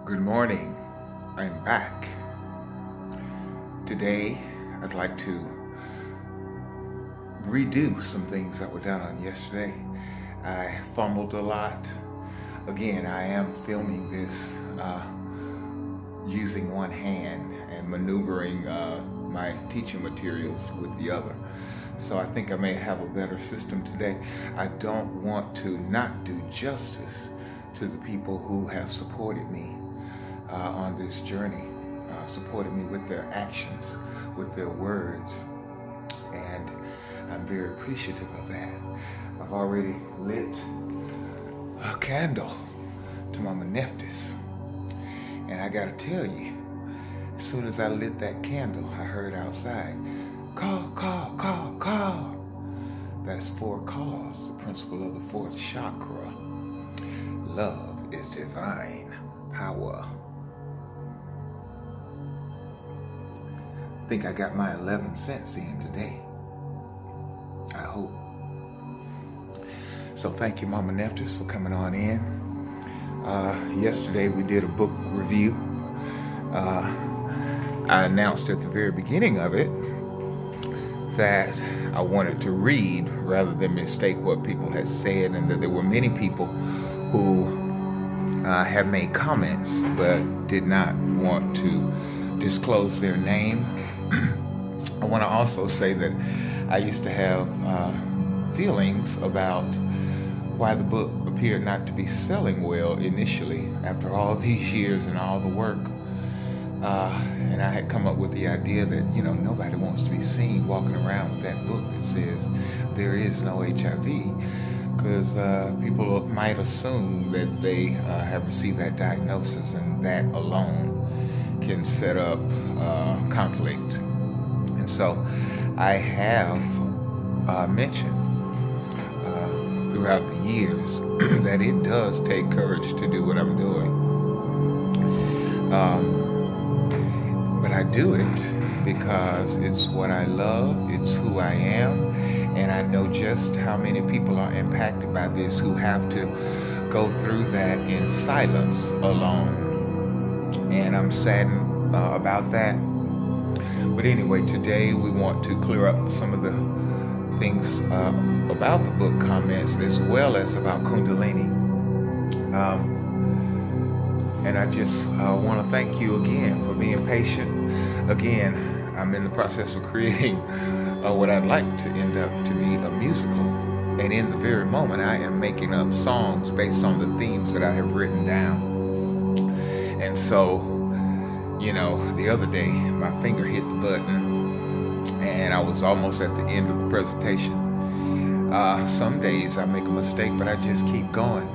Good morning. I'm back. Today, I'd like to redo some things that were done on yesterday. I fumbled a lot. Again, I am filming this using one hand and maneuvering my teaching materials with the other. So I think I may have a better system today. I don't want to not do justice to the people who have supported me on this journey, supported me with their actions, with their words, and I'm very appreciative of that. I've already lit a candle to Mama Neftis, and I gotta tell you, as soon as I lit that candle, I heard outside, call, call, call, call. That's 4 calls, the principle of the 4th chakra. Love is divine power. I think I got my 11 cents in today. I hope. So thank you, Mama Neftis, for coming on in. Yesterday we did a book review. I announced at the very beginning of it that I wanted to read rather than mistake what people had said, and that there were many people who have made comments but did not want to disclose their name. I want to also say that I used to have feelings about why the book appeared not to be selling well initially after all these years and all the work. And I had come up with the idea that, you know, nobody wants to be seen walking around with that book that says there is no HIV, because people might assume that they have received that diagnosis, and that alone can set up conflict. And so I have mentioned throughout the years that it does take courage to do what I'm doing. But I do it because it's what I love, it's who I am, and I know just how many people are impacted by this who have to go through that in silence alone. And I'm saddened about that. But anyway, today we want to clear up some of the things about the book comments, as well as about Kundalini. And I just want to thank you again for being patient. Again, I'm in the process of creating what I'd like to end up to be a musical. And in the very moment, I am making up songs based on the themes that I have written down. And so, you know, the other day, my finger hit the button and I was almost at the end of the presentation. Some days I make a mistake, but I just keep going.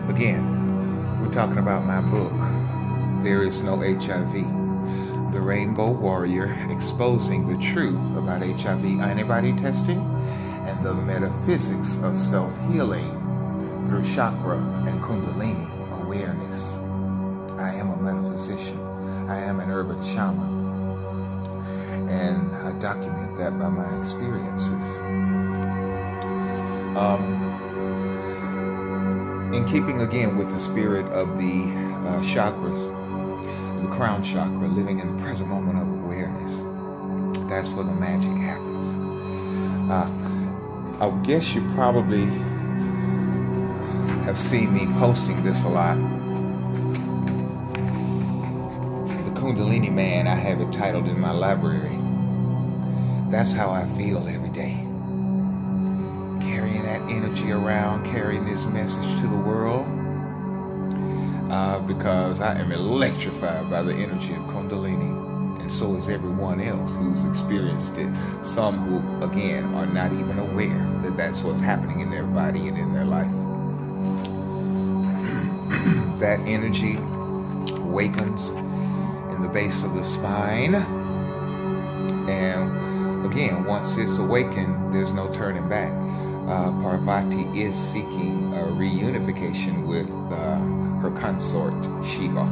Again, we're talking about my book, There Is No HIV, The Rainbow Warrior, Exposing the Truth About HIV Antibody Testing and the Metaphysics of Self-Healing Through Chakra and Kundalini Awareness. I am a metaphysician. I am an urban shaman. And I document that by my experiences. In keeping again with the spirit of the chakras, the crown chakra, living in the present moment of awareness, that's where the magic happens. I guess you probably have seen me posting this a lot. The Kundalini Man, I have it titled in my library. That's how I feel every day. Carrying that energy around, carrying this message to the world, because I am electrified by the energy of Kundalini, and so is everyone else who's experienced it. Some who, again, are not even aware that that's what's happening in their body and in their life. That energy awakens in the base of the spine, and again, once it's awakened, there's no turning back. Parvati is seeking a reunification with her consort, Shiva.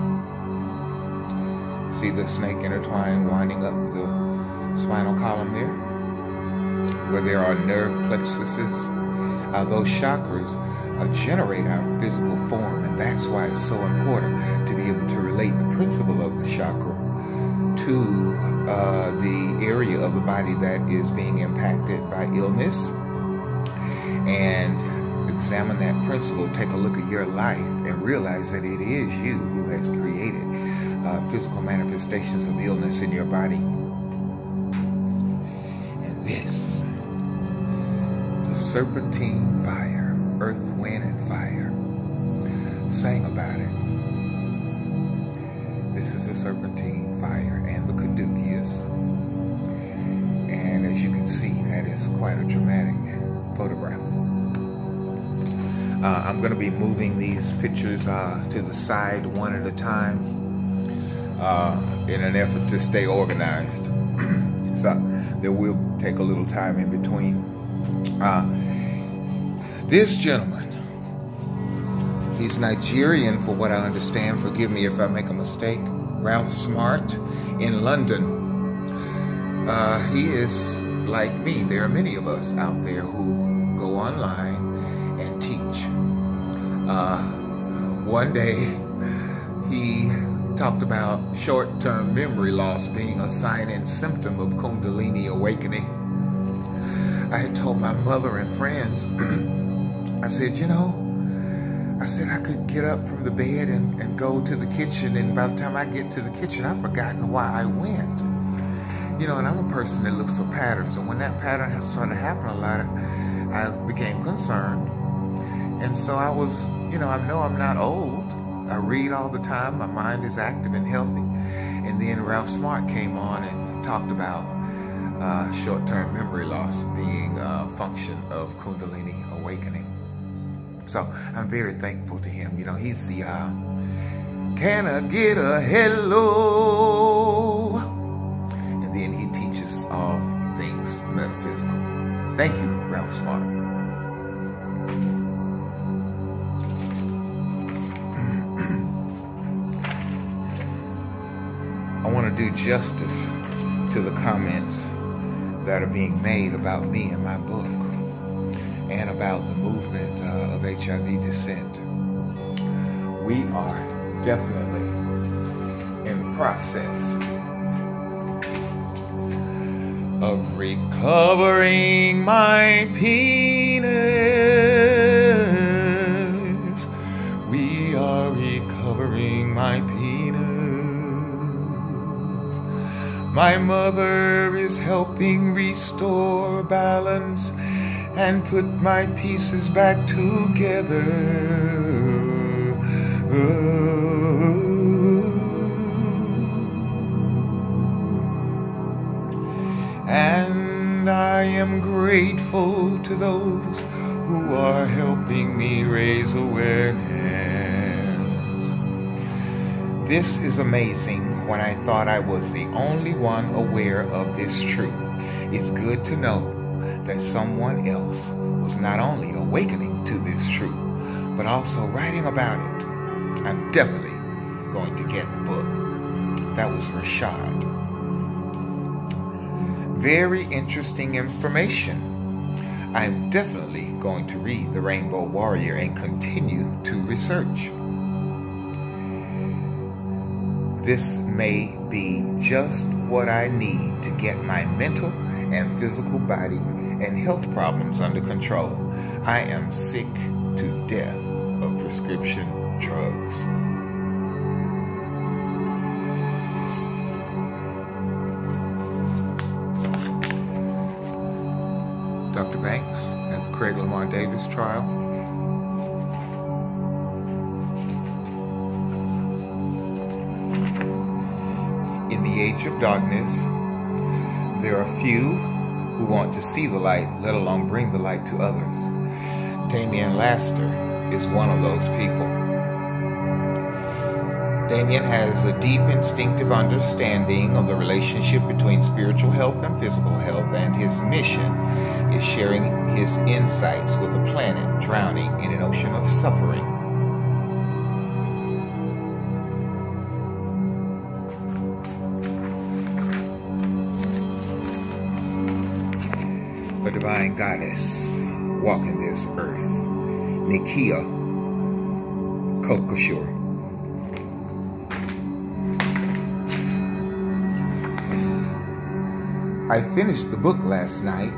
See the snake intertwined winding up the spinal column there? Where there are nerve plexuses. Those chakras generate our physical form, and that's why it's so important to be able to relate the principle of the chakra to the area of the body that is being impacted by illness, and examine that principle, take a look at your life, and realize that it is you who has created physical manifestations of illness in your body. And this, the serpentine fire, earth, wind, and fire, sang about it. This is the serpentine fire and the caduceus. And as you can see, that is quite a dramatic photograph. I'm going to be moving these pictures to the side one at a time in an effort to stay organized. So there will take a little time in between. This gentleman, he's Nigerian for what I understand. Forgive me if I make a mistake. Ralph Smart in London. He is like me. There are many of us out there who go online and teach. One day he talked about short-term memory loss being a sign and symptom of Kundalini awakening. I had told my mother and friends, I said, you know, I could get up from the bed and go to the kitchen, and by the time I get to the kitchen, I've forgotten why I went. You know, and I'm a person that looks for patterns, and when that pattern started to happen a lot, I became concerned. And so I was, you know I'm not old. I read all the time. My mind is active and healthy. And then Ralph Smart came on and talked about short-term memory loss being a function of Kundalini awakening. So I'm very thankful to him. You know, he's the, can I get a hello? And then he teaches all things metaphysical. Thank you, Ralph Smart. I want to do justice to the comments that are being made about me and my book, and about the movement of HIV descent. We are definitely in the process of recovering my penis. We are recovering my penis. My mother is helping restore balance and put my pieces back together. And I am grateful to those who are helping me raise awareness. This is amazing. When I thought I was the only one aware of this truth, it's good to know that someone else was not only awakening to this truth, but also writing about it. I'm definitely going to get the book. That was Rashad. Very interesting information. I'm definitely going to read The Rainbow Warrior and continue to research. This may be just what I need to get my mental and physical body and health problems under control. I am sick to death of prescription drugs. Dr. Banks at the Craig Lamar Davis trial. In the age of darkness, there are few who want to see the light, let alone bring the light to others. Damian Laster is one of those people. Damian has a deep instinctive understanding of the relationship between spiritual health and physical health, and his mission is sharing his insights with a planet drowning in an ocean of suffering. A divine goddess walking this earth Nikia Kokashur. I finished the book last night.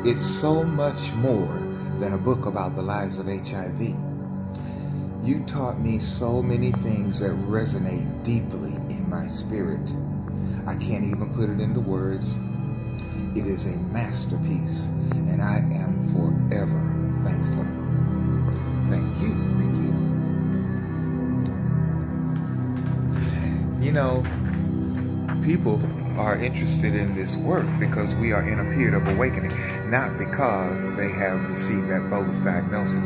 It's so much more than a book about the lives of HIV. You taught me so many things that resonate deeply in my spirit. I can't even put it into words. It is a masterpiece, and I am forever thankful. Thank you, Nikia. You know, people are interested in this work because we are in a period of awakening, not because they have received that bogus diagnosis.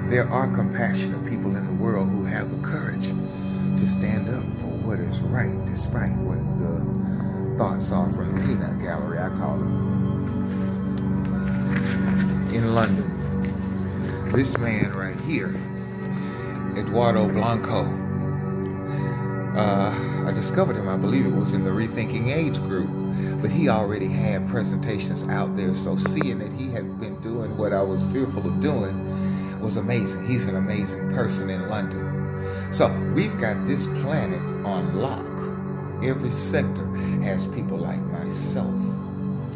There are compassionate people in the world who have the courage to stand up for what is right, despite what the thoughts are from the peanut gallery, I call it. In London, this man right here, Eduardo Blanco, I discovered him, I believe it was in the Rethinking Age group, but he already had presentations out there, so seeing that he had been doing what I was fearful of doing was amazing. He's an amazing person in London. So we've got this planet on lock. Every sector has people like myself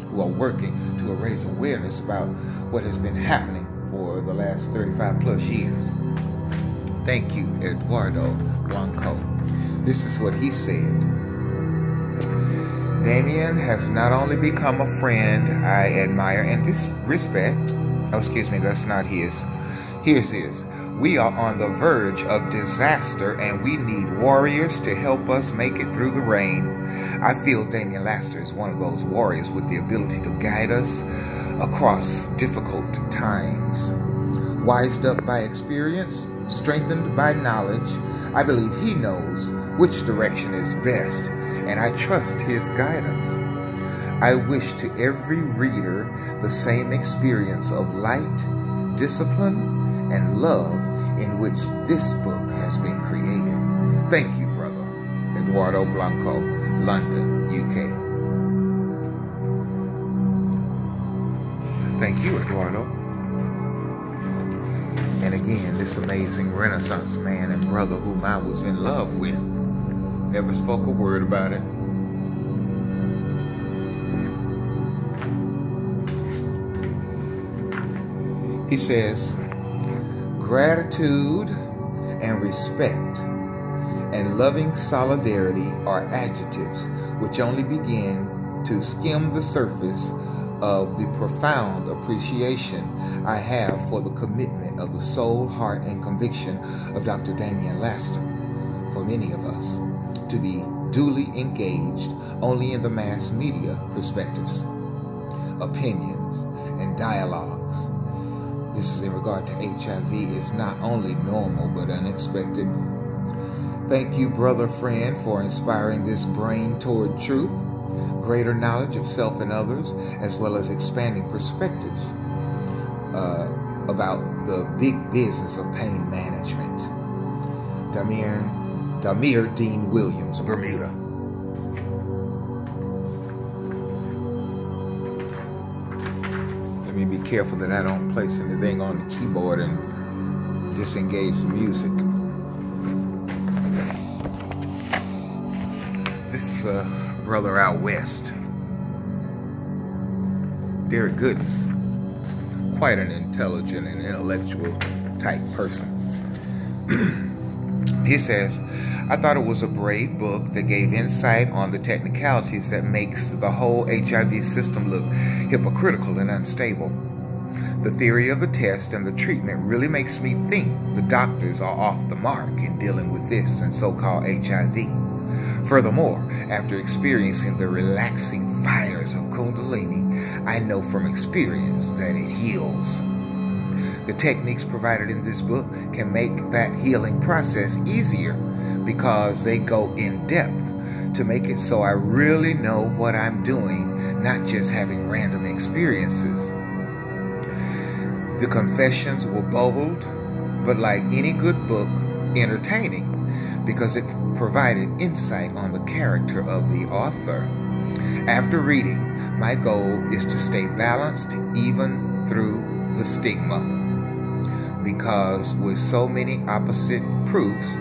who are working to raise awareness about what has been happening for the last 35 plus years. Thank you, Eduardo Blanco. This is what he said. Damian has not only become a friend I admire and respect. Oh, excuse me, that's not his. Here's his. We are on the verge of disaster and we need warriors to help us make it through the rain. I feel Damian Laster is one of those warriors with the ability to guide us across difficult times. Wised up by experience, strengthened by knowledge, I believe he knows which direction is best, and I trust his guidance. I wish to every reader the same experience of light, discipline, and love in which this book has been created. Thank you, brother. Eduardo Blanco, London, UK. Thank you, Eduardo. And again, this amazing Renaissance man and brother whom I was in love with. Never spoke a word about it. He says, gratitude and respect and loving solidarity are adjectives which only begin to skim the surface of the profound appreciation I have for the commitment of the soul, heart, and conviction of Dr. Damian Laster. For many of us, to be duly engaged only in the mass media perspectives, opinions, and dialogues. This is in regard to HIV is not only normal but unexpected. Thank you, brother friend, for inspiring this brain toward truth, greater knowledge of self and others, as well as expanding perspectives about the big business of pain management. Damir Dean Williams, Bermuda. Let me be careful that I don't place anything on the keyboard and disengage the music. This is a brother out west, Derek Gooden, quite an intelligent and intellectual type person. He says, I thought it was a brave book that gave insight on the technicalities that makes the whole HIV system look hypocritical and unstable. The theory of the test and the treatment really makes me think the doctors are off the mark in dealing with this and so-called HIV. Furthermore, after experiencing the relaxing fires of Kundalini, I know from experience that it heals. The techniques provided in this book can make that healing process easier because they go in depth to make it so I really know what I'm doing, not just having random experiences. The confessions were bold, but like any good book, entertaining, because it provided insight on the character of the author. After reading, my goal is to stay balanced even through the stigma. because with so many opposite proofs,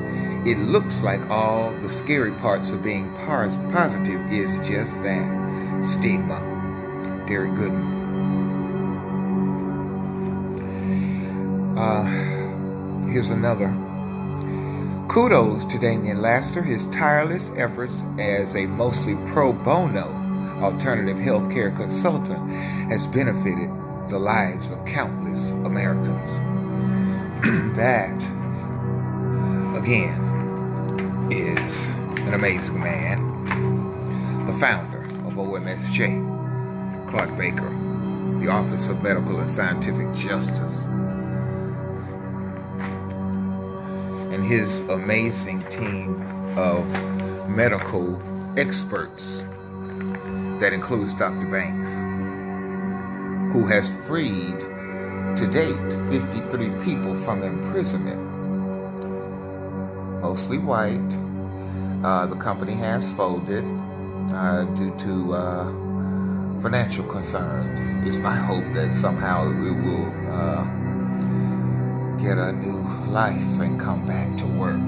it looks like all the scary parts of being positive is just that, stigma. Derek Goodman. Here's another. Kudos to Damian Laster. His tireless efforts as a mostly pro bono alternative healthcare consultant has benefited the lives of countless Americans. That, again, is an amazing man. The founder of OMSJ, Clark Baker, the Office of Medical and Scientific Justice, and his amazing team of medical experts that includes Dr. Banks, who has freed to date 53 people from imprisonment, mostly white. The company has folded due to financial concerns. It's my hope that somehow it will get a new life and come back to work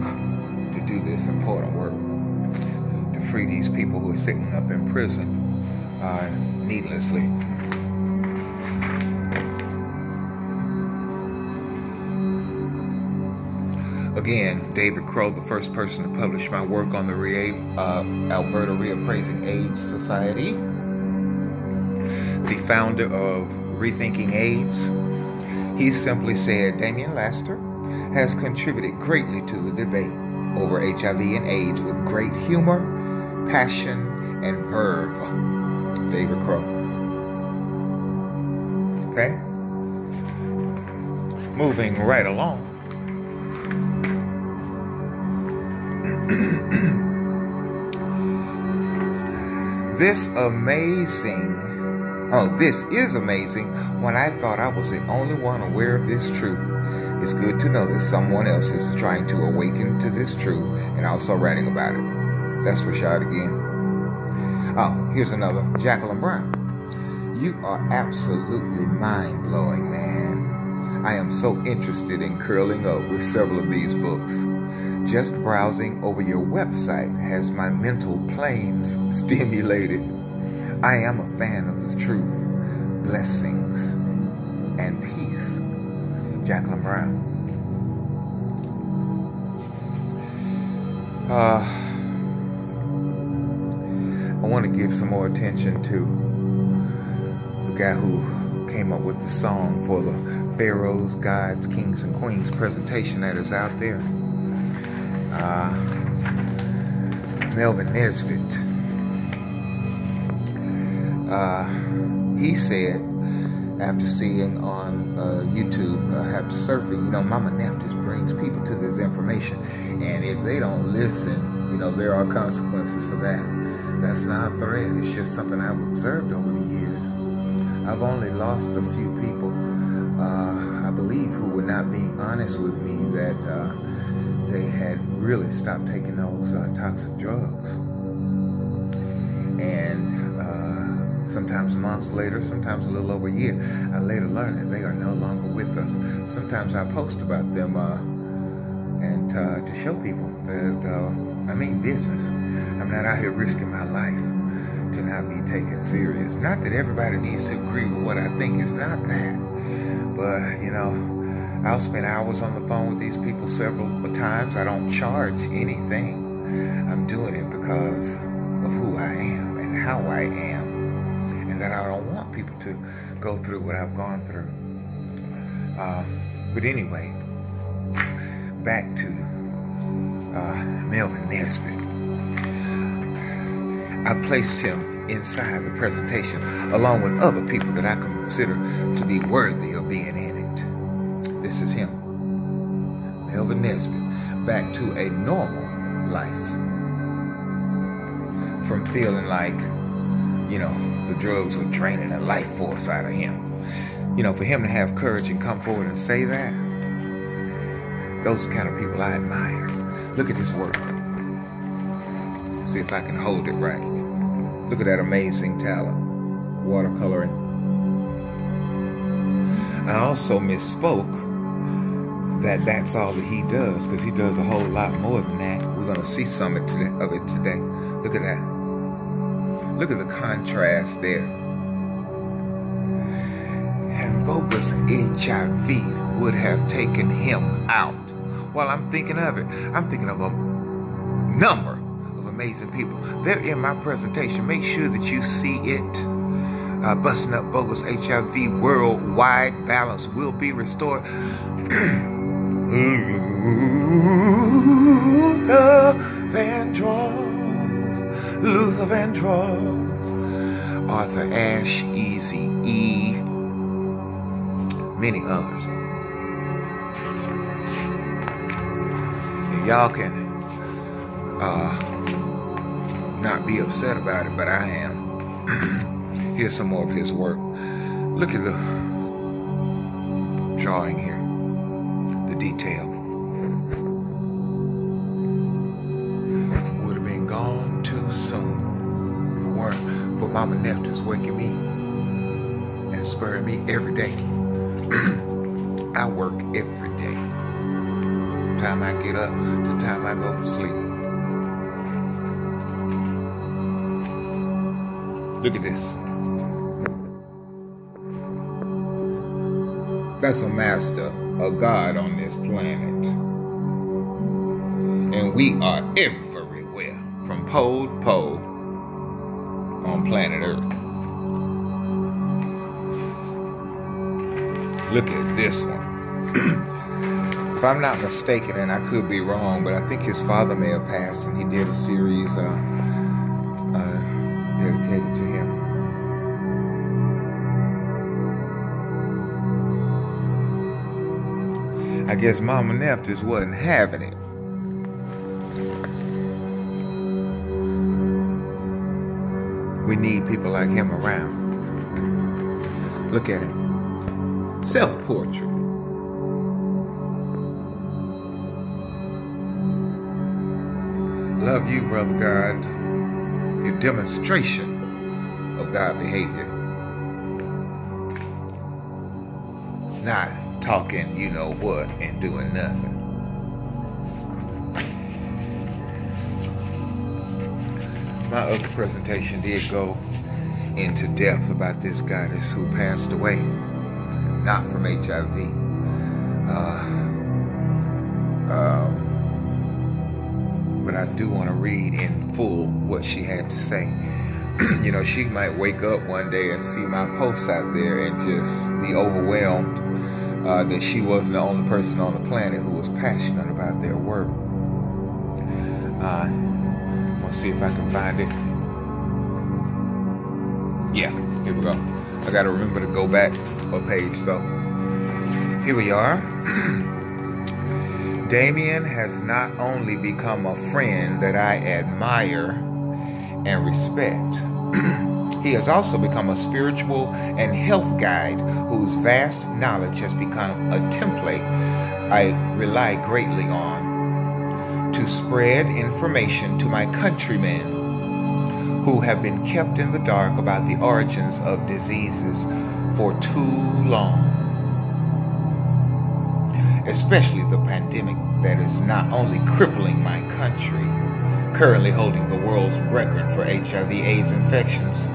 to do this important work to free these people who are sitting up in prison needlessly. Again, David Crow, the first person to publish my work on the Alberta Reappraising AIDS Society, the founder of Rethinking AIDS. He simply said, Damian Laster has contributed greatly to the debate over HIV and AIDS with great humor, passion, and verve. David Crow. Okay? Moving right along. This is amazing when I thought I was the only one aware of this truth. It's good to know that someone else is trying to awaken to this truth and also writing about it. That's Rashad again. Oh, here's another. Jacqueline Brown. You are absolutely mind-blowing, man. I am so interested in curling up with several of these books. Just browsing over your website has my mental planes stimulated. I am a fan of the truth, blessings, and peace. Jacqueline Brown. I want to give some more attention to the guy who came up with the song for the Pharaohs, Gods, Kings, and Queens presentation that is out there. Melvin Nesbitt. He said, after seeing on YouTube, after surfing, Mama Nephthys brings people to this information, and if they don't listen, there are consequences for that. That's not a threat. It's just something I've observed over the years. I've only lost a few people, I believe, who were not being honest with me that they had really stopped taking those toxic drugs. And sometimes months later, sometimes a little over a year, I later learned that they are no longer with us. Sometimes I post about them and to show people that I mean business. I'm not out here risking my life to not be taken serious. Not that everybody needs to agree with what I think. It's not that. But, I'll spend hours on the phone with these people several times. I don't charge anything. I'm doing it because of who I am and how I am. And that I don't want people to go through what I've gone through. But anyway, back to Melvin Nesbitt. I placed him inside the presentation along with other people that I consider to be worthy of being in it. This is him, Melvin Nesbitt, back to a normal life. From feeling like, the drugs were draining the life force out of him. For him to have courage and come forward and say that, those are the kind of people I admire. Look at his work. See if I can hold it right. Look at that amazing talent. Watercoloring. I also misspoke that that's all that he does, because he does a whole lot more than that. We're going to see some of it today. Look at that. Look at the contrast there. And bogus HIV would have taken him out. While I'm thinking of it, I'm thinking of a number of amazing people. They're in my presentation. Make sure that you see it. Busting up bogus HIV, worldwide balance will be restored. Luther Vandross, Arthur Ashe, Easy E, many others. And y'all can not be upset about it, but I am. Here's some more of his work. Look at the drawing here, the detail. Would have been gone too soon if it weren't for Mama Neftis waking me and spurring me every day. I work every day. The time I get up, the time I go to sleep. Look at this. That's a master, a god on this planet. And we are everywhere, from pole to pole on planet Earth. Look at this one. If I'm not mistaken, and I could be wrong, but I think his father may have passed, and he did a series dedicated to him. I guess Mama Neftis wasn't having it. We need people like him around. Look at him. Self-portrait. Love you, Brother God. Your demonstration of God behavior. Not talking you know what and doing nothing. My other presentation did go into depth about this goddess who passed away, not from HIV. But I do want to read in full what she had to say. You know, she might wake up one day and see my posts out there and just be overwhelmed that she wasn't the only person on the planet who was passionate about their work. I'm gonna see if I can find it. Yeah, here we go. I gotta remember to go back a page, so here we are. Damian has not only become a friend that I admire and respect, he has also become a spiritual and health guide whose vast knowledge has become a template I rely greatly on to spread information to my countrymen who have been kept in the dark about the origins of diseases for too long. Especially the pandemic that is not only crippling my country, currently holding the world's record for HIV/AIDS infections,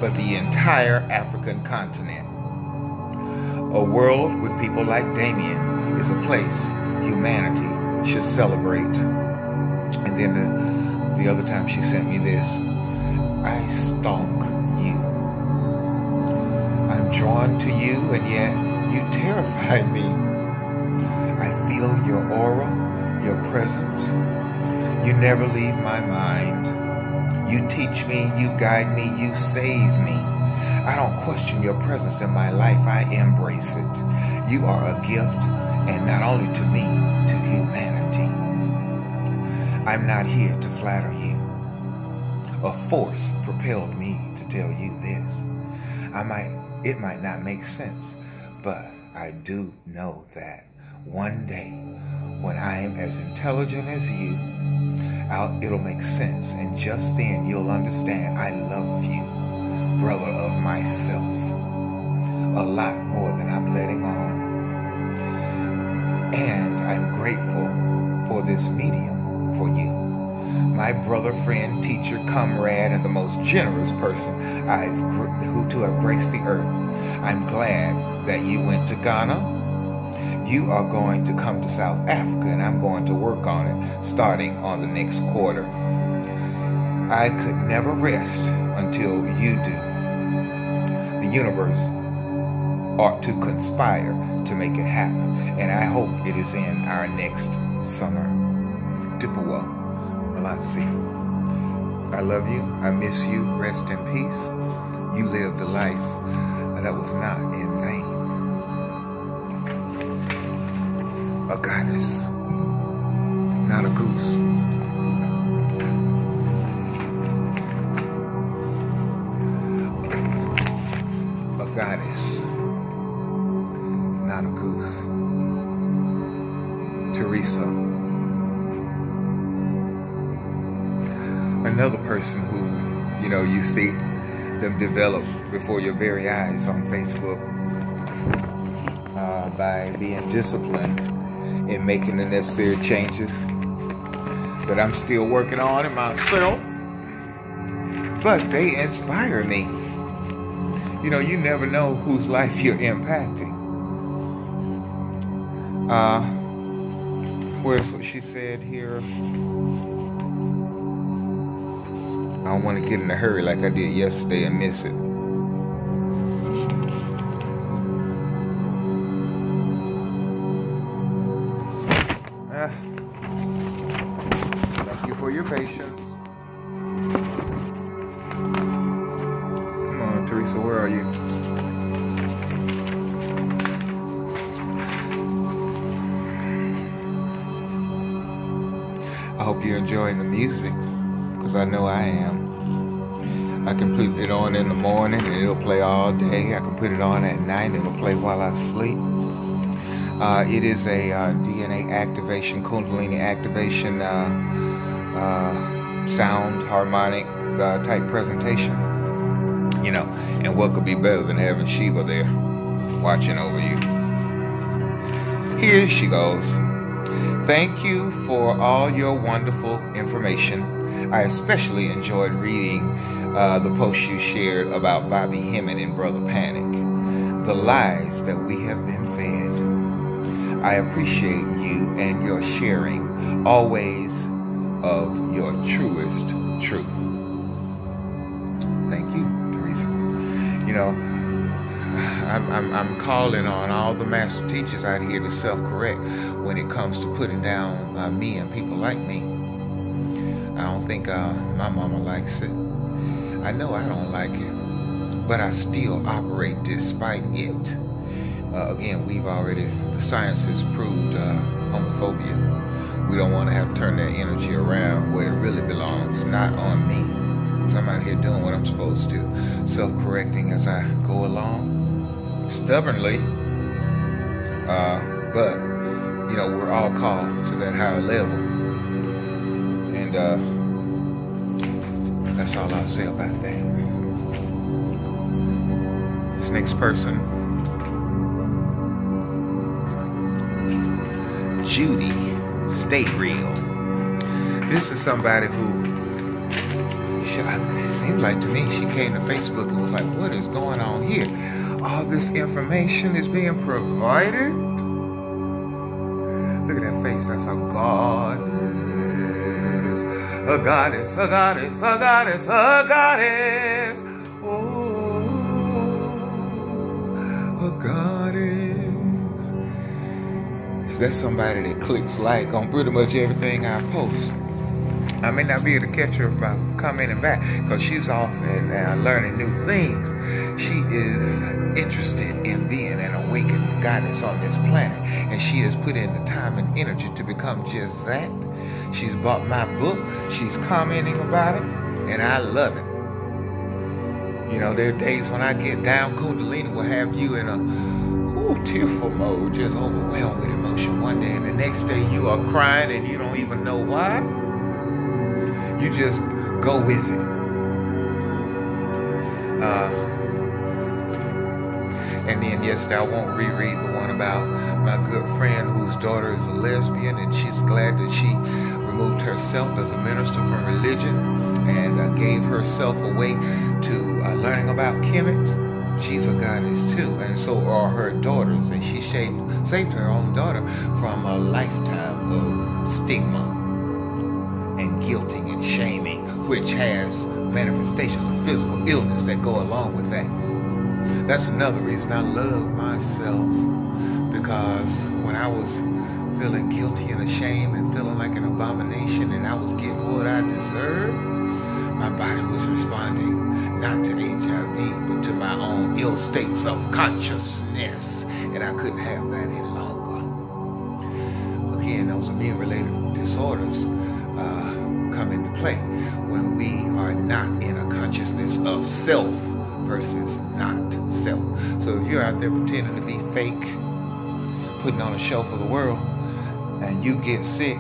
but the entire African continent. A world with people like Damian is a place humanity should celebrate. And then the other time she sent me this, I stalk you. I'm drawn to you, and yet you terrify me. I feel your aura, your presence. You never leave my mind. You teach me, you guide me, you save me. I don't question your presence in my life, I embrace it. You are a gift, and not only to me, to humanity. I'm not here to flatter you. A force propelled me to tell you this. It might not make sense, but I do know that one day, when I am as intelligent as you, it'll make sense, and just then you'll understand I love you, brother of myself, a lot more than I'm letting on. And I'm grateful for this medium for you. My brother, friend, teacher, comrade, and the most generous person who have graced the earth. I'm glad that you went to Ghana. You are going to come to South Africa, and I'm going to work on it starting on the next quarter. I could never rest until you do. The universe ought to conspire to make it happen, and I hope it is in our next summer. Dippewa, Malatsi. I love you. I miss you. Rest in peace. You lived a life that was not in vain. A goddess, not a goose. A goddess, not a goose. Teresa. Another person who, you see them develop before your very eyes on Facebook by being disciplined in making the necessary changes that I'm still working on in myself. But they inspire me. You never know whose life you're impacting. Where's what she said here? I don't want to get in a hurry like I did yesterday and miss it. Thank you for your patience. Come on, Teresa, where are you? I hope you're enjoying the music, because I know I am. I can put it on in the morning and it'll play all day. I can put it on at night and it'll play while I sleep. It is a DNA activation, Kundalini activation, sound, harmonic type presentation. And what could be better than having Shiva there watching over you? Here she goes. Thank you for all your wonderful information. I especially enjoyed reading the post you shared about Bobby Hemming and Brother Panic. The lies that we have been fed. I appreciate you and your sharing, always of your truest truth. Thank you, Teresa. I'm calling on all the master teachers out here to self-correct when it comes to putting down me and people like me. I don't think my mama likes it. I know I don't like it, but I still operate despite it. Again, the science has proved homophobia. We don't want to have to turn that energy around where it really belongs, not on me, because I'm out here doing what I'm supposed to, self-correcting as I go along, stubbornly, but, we're all called to that higher level, and that's all I'll say about that. This next person, Judy, stay real. This is somebody who, it seems like to me, she came to Facebook and was like, what is going on here? All this information is being provided? Look at that face, that's a goddess. A goddess, a goddess, a goddess, a goddess. Oh, a goddess. That's somebody that clicks like on pretty much everything I post. I may not be able to catch her by commenting back because she's off and learning new things. She is interested in being an awakened goddess on this planet, and she has put in the time and energy to become just that. She's bought my book. She's commenting about it, and I love it. There are days when I get down, Kundalini will have you in a tearful mode, just overwhelmed with emotion one day, and the next day you are crying and you don't even know why. You just go with it. And then yesterday, I won't reread the one about my good friend whose daughter is a lesbian, and she's glad that she removed herself as a minister from religion and gave herself away to learning about Kemet. She's a goddess too, and so are her daughters, and she saved her own daughter from a lifetime of stigma and guilting and shaming, which has manifestations of physical illness that go along with that. That's another reason I love myself, because when I was feeling guilty and ashamed and feeling like an abomination and I was getting what I deserved, my body was responding not to HIV, but to my own ill states of consciousness, and I couldn't have that any longer. Again, those immune-related disorders come into play when we are not in a consciousness of self versus not self. So if you're out there pretending to be fake, putting on a show for the world, and you get sick,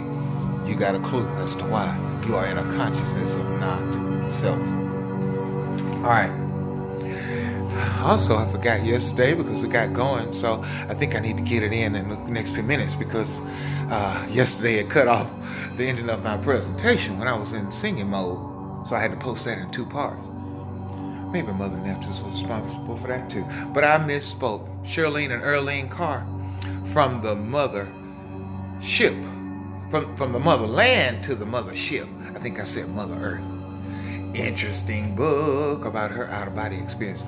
you got a clue as to why. You are in a consciousness of not self. All right. Also, I forgot yesterday because we got going, so I think I need to get it in the next few minutes, because yesterday it cut off the ending of my presentation when I was in singing mode, so I had to post that in 2 parts. Maybe Mother Neptune was responsible for that too. But I misspoke. Shirlene and Earlene Carr from the mother ship. From the motherland to the mother ship. I think I said Mother Earth. Interesting book about her out-of-body experiences.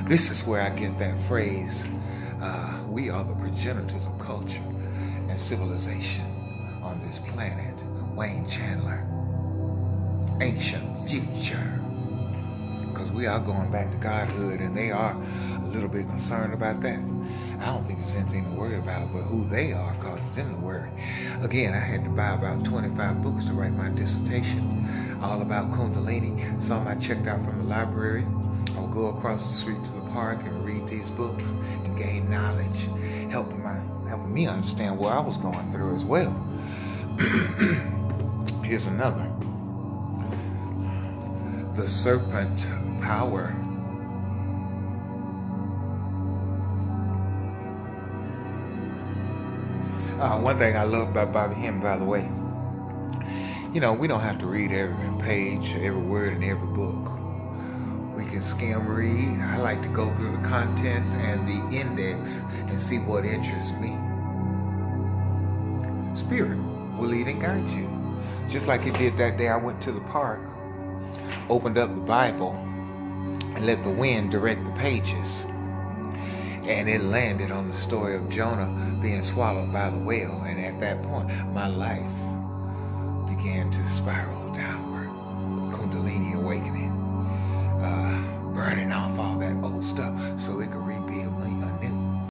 This is where I get that phrase, we are the progenitors of culture and civilization on this planet. Wayne Chandler. Ancient future, because we are going back to godhood, and they are a little bit concerned about that. I don't think there's anything to worry about but who they are, because it's in the word. Again, I had to buy about 25 books to write my dissertation all about Kundalini. Some I checked out from the library. I'll go across the street to the park and read these books and gain knowledge, helping me understand what I was going through as well. Here's another. The serpent power. One thing I love about Bobby Hinn, by the way, you know, we don't have to read every page, every word in every book. We can skim read. I like to go through the contents and the index and see what interests me. Spirit will lead and guide you. Just like it did that day I went to the park, opened up the Bible, and let the wind direct the pages. And it landed on the story of Jonah being swallowed by the whale. And at that point, my life began to spiral downward. Kundalini awakening. Burning off all that old stuff so it could rebuild me anew.